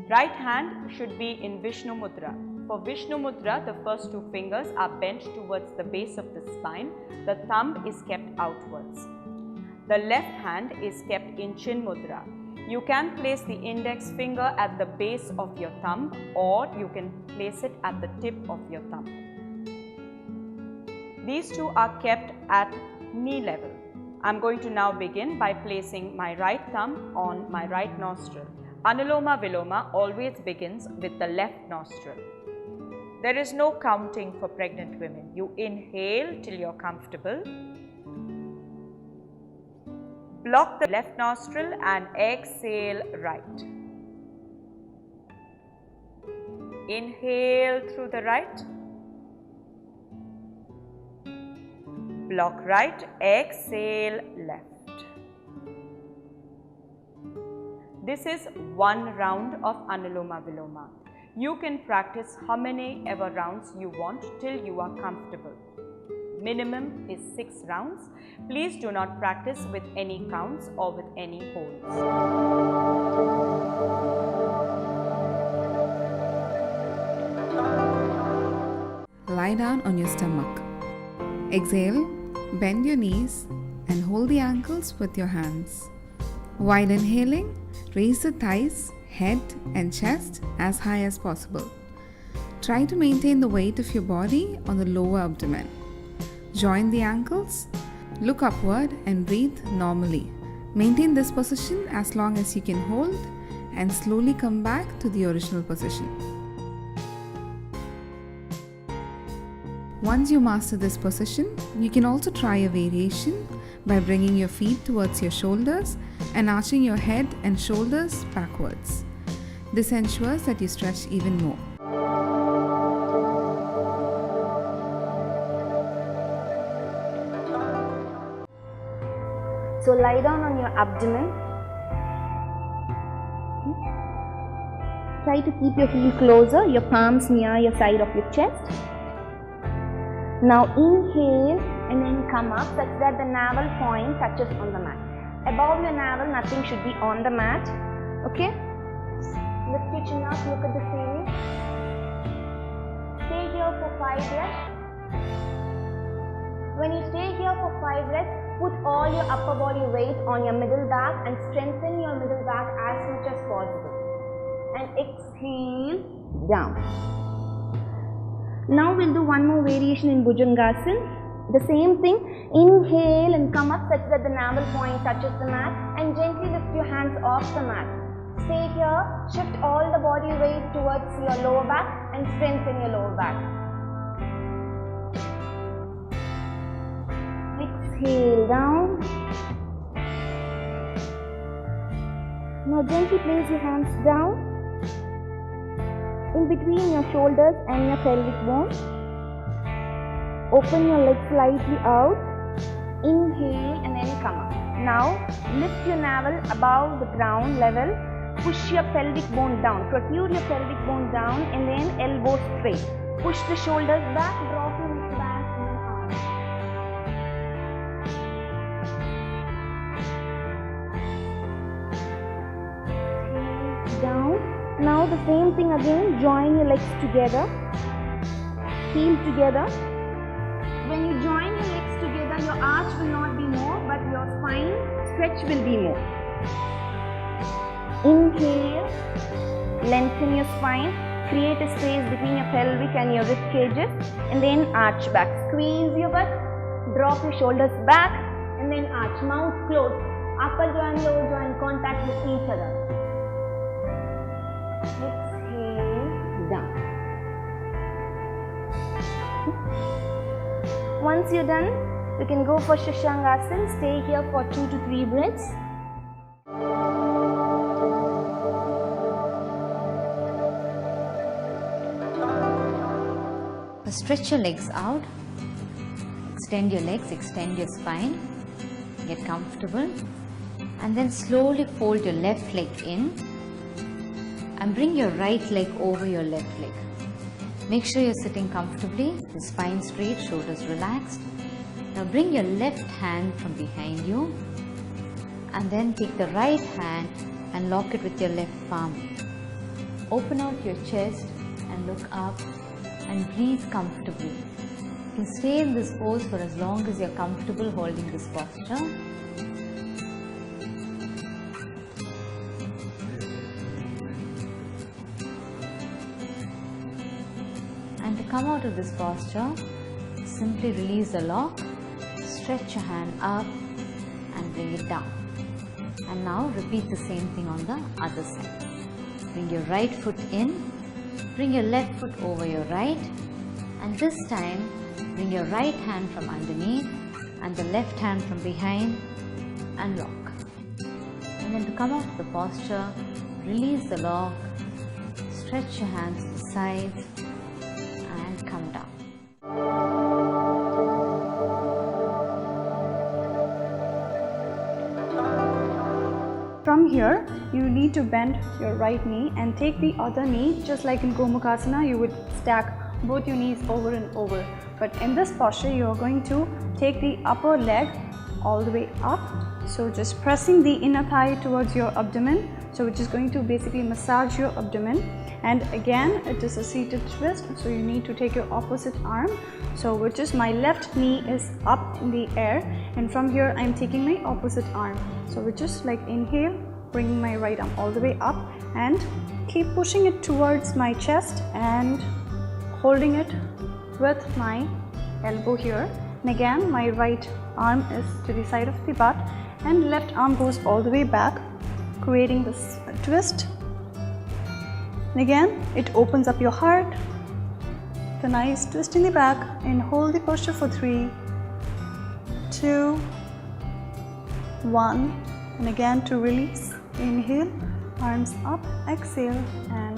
Right hand should be in Vishnu Mudra. For Vishnu Mudra, the first two fingers are bent towards the base of the spine. The thumb is kept outwards. The left hand is kept in Chin Mudra. You can place the index finger at the base of your thumb, or you can place it at the tip of your thumb. These two are kept at knee level. I'm going to now begin by placing my right thumb on my right nostril. Anuloma Viloma always begins with the left nostril. There is no counting for pregnant women. You inhale till you're comfortable. Block the left nostril and exhale right. Inhale through the right. Block right, exhale left. This is one round of Anuloma Viloma. You can practice how many ever rounds you want till you are comfortable. Minimum is 6 rounds. Please do not practice with any counts or with any holds. Lie down on your stomach. Exhale, bend your knees and hold the ankles with your hands. While inhaling, raise the thighs, head and chest as high as possible. Try to maintain the weight of your body on the lower abdomen. Join the ankles, look upward and breathe normally. Maintain this position as long as you can hold and slowly come back to the original position. Once you master this position, you can also try a variation by bringing your feet towards your shoulders and arching your head and shoulders backwards. This ensures that you stretch even more. So lie down on your abdomen. Try to keep your heel closer, your palms near your side of your chest. Now inhale and then come up such that the navel point touches on the mat. Above your navel, nothing should be on the mat. Okay? Lift your chin up, look at the ceiling. Stay here for 5 breaths. When you stay here for 5 breaths, put all your upper body weight on your middle back and strengthen your middle back as much as possible. And exhale down. Now we'll do one more variation in Bhujangasana. The same thing, inhale and come up such that the navel point touches the mat and gently lift your hands off the mat. Stay here, shift all the body weight towards your lower back and strengthen your lower back. Exhale down. Now gently place your hands down in between your shoulders and your pelvic bone. Open your legs slightly out. Inhale and then come up. Now lift your navel above the ground level. Push your pelvic bone down. Protrude your pelvic bone down and then elbow straight. Push the shoulders back. Drop your neck back and then arch. Down. Now the same thing again, join your legs together, heel together. When you join your legs together, your arch will not be more, but your spine stretch will be more. Inhale, lengthen your spine, create a space between your pelvic and your rib cages and then arch back. Squeeze your butt, drop your shoulders back and then arch, mouth closed, upper jaw and lower jaw in contact with each other. Exhale down. Once you're done, you can go for Shashangasana. Stay here for 2 to 3 breaths. Stretch your legs out. Extend your legs, extend your spine. Get comfortable. And then slowly fold your left leg in. And bring your right leg over your left leg. Make sure you're sitting comfortably, the spine straight, shoulders relaxed. Now bring your left hand from behind you and then take the right hand and lock it with your left palm. open out your chest and look up and breathe comfortably. You can stay in this pose for as long as you're comfortable holding this posture. And to come out of this posture, simply release the lock, stretch your hand up and bring it down. And now repeat the same thing on the other side. Bring your right foot in, bring your left foot over your right, and this time bring your right hand from underneath and the left hand from behind and lock. And then to come out of the posture, release the lock, stretch your hands to the sides and come down. From here, you need to bend your right knee and take the other knee, just like in Gomukhasana, you would stack both your knees over and over. But in this posture, you are going to take the upper leg all the way up. So just pressing the inner thigh towards your abdomen, so which is going to basically massage your abdomen. And again, it is a seated twist, so you need to take your opposite arm, so which is my left knee is up in the air, and from here I am taking my opposite arm, so which is like inhale, bringing my right arm all the way up and keep pushing it towards my chest and holding it with my elbow here. And again, my right arm is to the side of the butt and left arm goes all the way back, creating this twist. And again, it opens up your heart, the nice twist in the back, and hold the posture for 3, 2, 1, and again to release, inhale, arms up, exhale and